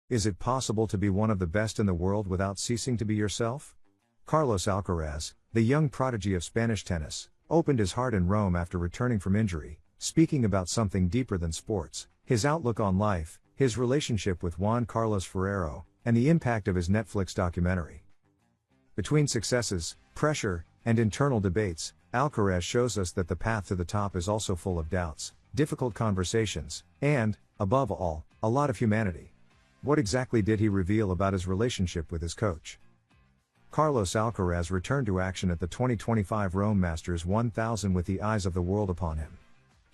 Is it possible to be one of the best in the world without ceasing to be yourself? Carlos Alcaraz, the young prodigy of Spanish tennis, opened his heart in Rome after returning from injury, speaking about something deeper than sports, his outlook on life, his relationship with Juan Carlos Ferrero, and the impact of his Netflix documentary. Between successes, pressure, and internal debates, Alcaraz shows us that the path to the top is also full of doubts, difficult conversations, and, above all, a lot of humanity. What exactly did he reveal about his relationship with his coach? Carlos Alcaraz returned to action at the 2025 Rome Masters 1000 with the eyes of the world upon him.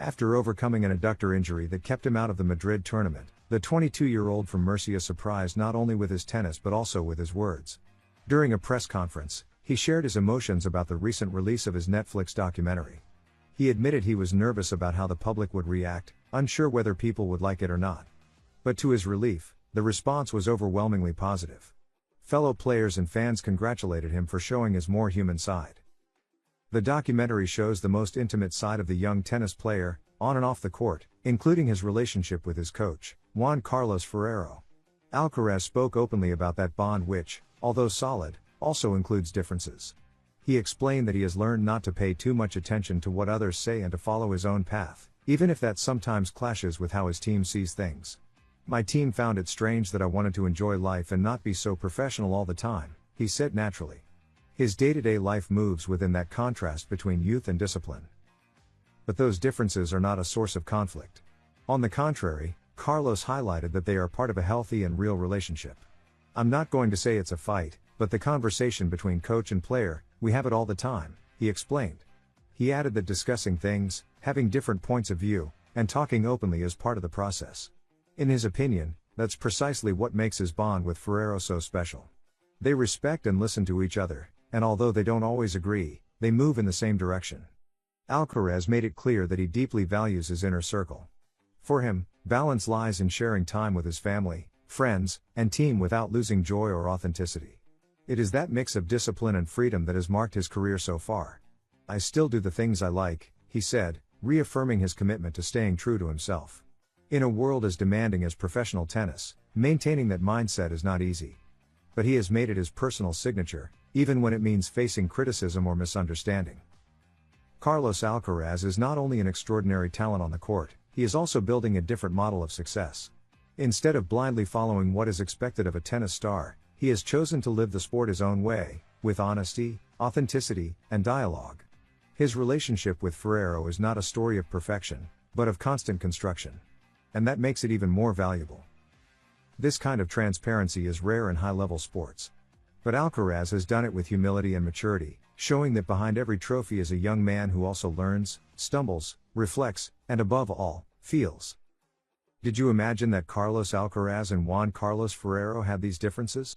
After overcoming an adductor injury that kept him out of the Madrid tournament, the 22-year-old from Murcia surprised not only with his tennis but also with his words. During a press conference, he shared his emotions about the recent release of his Netflix documentary. He admitted he was nervous about how the public would react, unsure whether people would like it or not. But to his relief, the response was overwhelmingly positive. Fellow players and fans congratulated him for showing his more human side. The documentary shows the most intimate side of the young tennis player, on and off the court, including his relationship with his coach, Juan Carlos Ferrero. Alcaraz spoke openly about that bond which, although solid, also includes differences. He explained that he has learned not to pay too much attention to what others say and to follow his own path, even if that sometimes clashes with how his team sees things. My team found it strange that I wanted to enjoy life and not be so professional all the time, he said naturally. His day-to-day life moves within that contrast between youth and discipline. But those differences are not a source of conflict. On the contrary, Carlos highlighted that they are part of a healthy and real relationship. I'm not going to say it's a fight, but the conversation between coach and player, we have it all the time, he explained. He added that discussing things, having different points of view, and talking openly is part of the process. In his opinion, that's precisely what makes his bond with Ferrero so special. They respect and listen to each other, and although they don't always agree, they move in the same direction. Alcaraz made it clear that he deeply values his inner circle. For him, balance lies in sharing time with his family, friends, and team without losing joy or authenticity. It is that mix of discipline and freedom that has marked his career so far. I still do the things I like, he said, reaffirming his commitment to staying true to himself. In a world as demanding as professional tennis, maintaining that mindset is not easy. But he has made it his personal signature, even when it means facing criticism or misunderstanding. Carlos Alcaraz is not only an extraordinary talent on the court, he is also building a different model of success. Instead of blindly following what is expected of a tennis star, he has chosen to live the sport his own way, with honesty, authenticity, and dialogue. His relationship with Ferrero is not a story of perfection, but of constant construction. And that makes it even more valuable. This kind of transparency is rare in high-level sports. But Alcaraz has done it with humility and maturity, showing that behind every trophy is a young man who also learns, stumbles, reflects, and above all, feels. Did you imagine that Carlos Alcaraz and Juan Carlos Ferrero had these differences?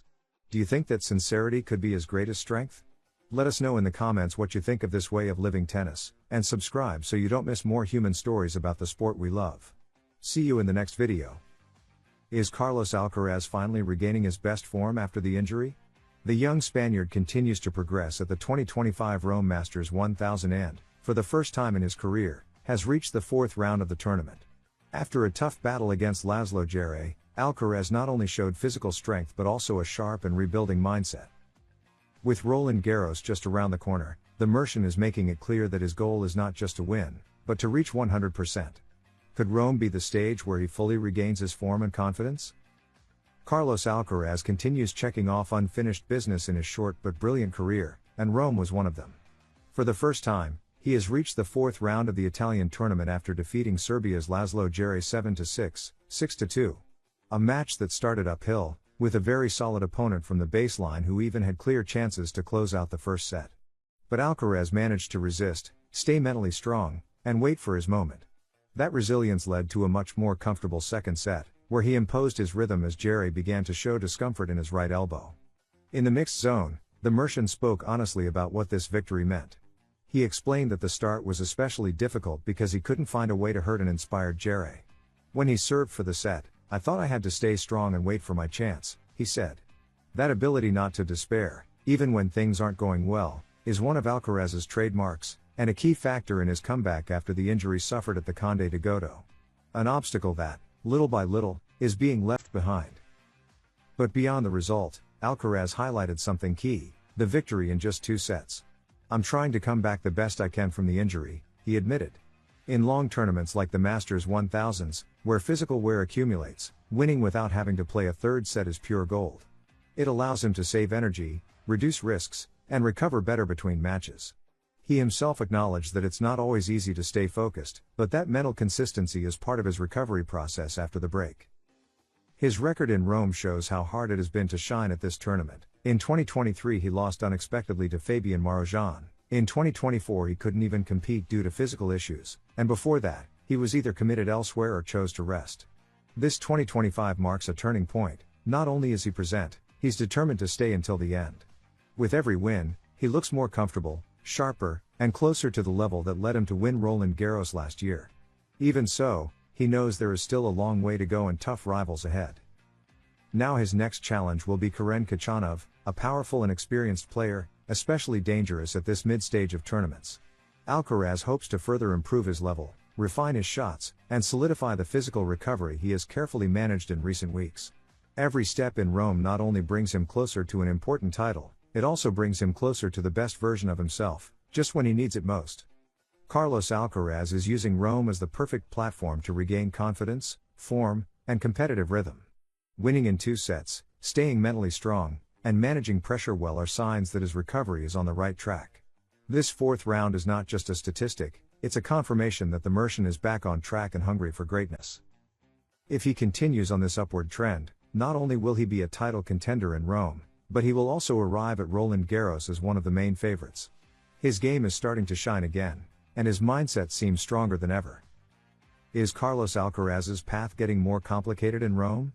Do you think that sincerity could be his greatest strength? Let us know in the comments what you think of this way of living tennis, and subscribe so you don't miss more human stories about the sport we love. See you in the next video. Is Carlos Alcaraz finally regaining his best form after the injury? The young Spaniard continues to progress at the 2025 Rome Masters 1000 and, for the first time in his career, has reached the fourth round of the tournament. After a tough battle against Laslo Djere, Alcaraz not only showed physical strength but also a sharp and rebuilding mindset. With Roland Garros just around the corner, the Mercian is making it clear that his goal is not just to win, but to reach 100%. Could Rome be the stage where he fully regains his form and confidence? Carlos Alcaraz continues checking off unfinished business in his short but brilliant career, and Rome was one of them. For the first time, he has reached the fourth round of the Italian tournament after defeating Serbia's Laslo Djere 7-6, 6-2. A match that started uphill, with a very solid opponent from the baseline who even had clear chances to close out the first set. But Alcaraz managed to resist, stay mentally strong, and wait for his moment. That resilience led to a much more comfortable second set, where he imposed his rhythm as Djere began to show discomfort in his right elbow. In the mixed zone, the Mercian spoke honestly about what this victory meant. He explained that the start was especially difficult because he couldn't find a way to hurt an inspired Djere. When he served for the set, I thought I had to stay strong and wait for my chance, he said. That ability not to despair, even when things aren't going well, is one of Alcaraz's trademarks, and a key factor in his comeback after the injury suffered at the Conde de Godó. An obstacle that, little by little, is being left behind. But beyond the result, Alcaraz highlighted something key: the victory in just 2 sets. "I'm trying to come back the best I can from the injury," he admitted. In long tournaments like the Masters 1000s, where physical wear accumulates, winning without having to play a third set is pure gold. It allows him to save energy, reduce risks, and recover better between matches. He himself acknowledged that it's not always easy to stay focused, but that mental consistency is part of his recovery process after the break. His record in Rome shows how hard it has been to shine at this tournament. In 2023 he lost unexpectedly to Fabien Marozsan. In 2024 he couldn't even compete due to physical issues, and before that, he was either committed elsewhere or chose to rest. This 2025 marks a turning point. Not only is he present, he's determined to stay until the end. With every win, he looks more comfortable, sharper, and closer to the level that led him to win Roland Garros last year. Even so, he knows there is still a long way to go and tough rivals ahead. Now his next challenge will be Karen Khachanov, a powerful and experienced player, especially dangerous at this mid-stage of tournaments. Alcaraz hopes to further improve his level, refine his shots, and solidify the physical recovery he has carefully managed in recent weeks. Every step in Rome not only brings him closer to an important title, it also brings him closer to the best version of himself, just when he needs it most. Carlos Alcaraz is using Rome as the perfect platform to regain confidence, form, and competitive rhythm. Winning in 2 sets, staying mentally strong, and managing pressure well are signs that his recovery is on the right track. This 4th round is not just a statistic, it's a confirmation that the Mercian is back on track and hungry for greatness. If he continues on this upward trend, not only will he be a title contender in Rome, but he will also arrive at Roland Garros as one of the main favorites. His game is starting to shine again, and his mindset seems stronger than ever. Is Carlos Alcaraz's path getting more complicated in Rome?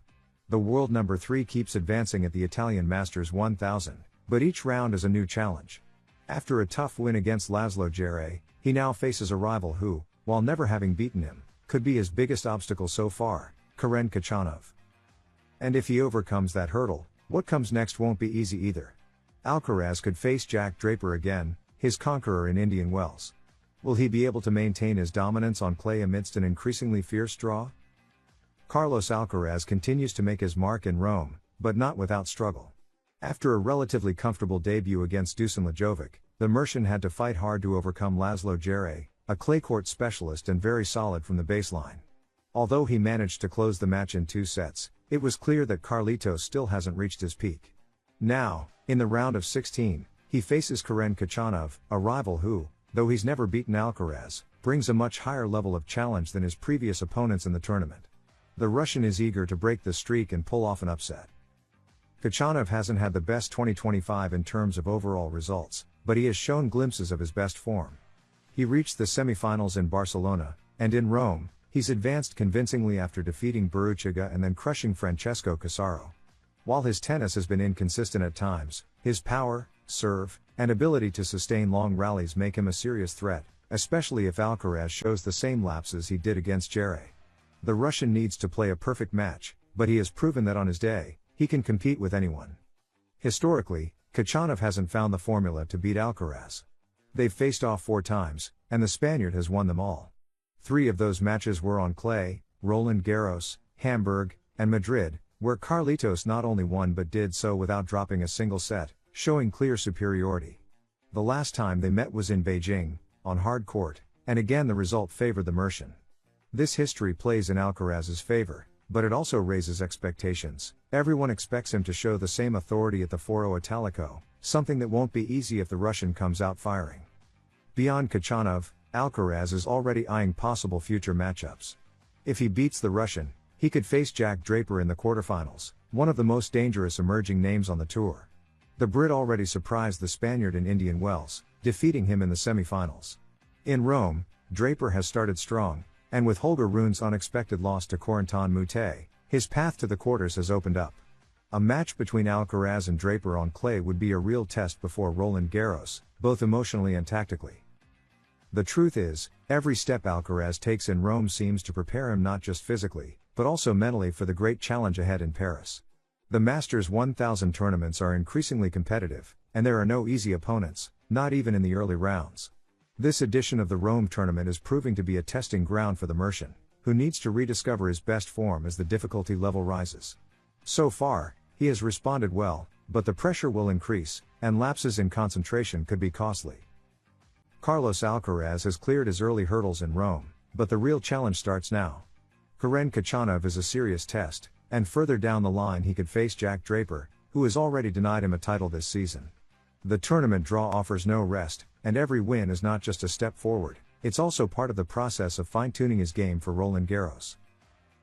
The world number 3 keeps advancing at the Italian Masters 1000, but each round is a new challenge. After a tough win against Laszlo Djere, he now faces a rival who, while never having beaten him, could be his biggest obstacle so far, Karen Khachanov. And if he overcomes that hurdle, what comes next won't be easy either. Alcaraz could face Jack Draper again, his conqueror in Indian Wells. Will he be able to maintain his dominance on clay amidst an increasingly fierce draw? Carlos Alcaraz continues to make his mark in Rome, but not without struggle. After a relatively comfortable debut against Dusan Lajovic, the Mercian had to fight hard to overcome Laszlo Djere, a clay court specialist and very solid from the baseline. Although he managed to close the match in 2 sets, it was clear that Carlitos still hasn't reached his peak. Now, in the round of 16, he faces Karen Khachanov, a rival who, though he's never beaten Alcaraz, brings a much higher level of challenge than his previous opponents in the tournament. The Russian is eager to break the streak and pull off an upset. Khachanov hasn't had the best 2025 in terms of overall results, but he has shown glimpses of his best form. He reached the semifinals in Barcelona, and in Rome, he's advanced convincingly after defeating Berruchaga and then crushing Francesco Casaro. While his tennis has been inconsistent at times, his power, serve, and ability to sustain long rallies make him a serious threat, especially if Alcaraz shows the same lapses he did against Djere. The Russian needs to play a perfect match, but he has proven that on his day, he can compete with anyone. Historically, Khachanov hasn't found the formula to beat Alcaraz. They've faced off 4 times, and the Spaniard has won them all. 3 of those matches were on clay: Roland Garros, Hamburg, and Madrid, where Carlitos not only won but did so without dropping a single set, showing clear superiority. The last time they met was in Beijing, on hard court, and again the result favored the Mercian. This history plays in Alcaraz's favor, but it also raises expectations. Everyone expects him to show the same authority at the Foro Italico, something that won't be easy if the Russian comes out firing. Beyond Khachanov, Alcaraz is already eyeing possible future matchups. If he beats the Russian, he could face Jack Draper in the quarterfinals, one of the most dangerous emerging names on the tour. The Brit already surprised the Spaniard in Indian Wells, defeating him in the semifinals. In Rome, Draper has started strong, and with Holger Rune's unexpected loss to Corentin Moutet, his path to the quarters has opened up. A match between Alcaraz and Draper on clay would be a real test before Roland Garros, both emotionally and tactically. The truth is, every step Alcaraz takes in Rome seems to prepare him not just physically, but also mentally for the great challenge ahead in Paris. The Masters 1000 tournaments are increasingly competitive, and there are no easy opponents, not even in the early rounds. This edition of the Rome tournament is proving to be a testing ground for the Mercian, who needs to rediscover his best form as the difficulty level rises. So far, He has responded well, but the pressure will increase, and lapses in concentration could be costly. Carlos Alcaraz has cleared his early hurdles in Rome, but the real challenge starts now. Karen Khachanov is a serious test, and further down the line he could face Jack Draper, who has already denied him a title this season. The tournament draw offers no rest, and every win is not just a step forward, it's also part of the process of fine-tuning his game for Roland Garros.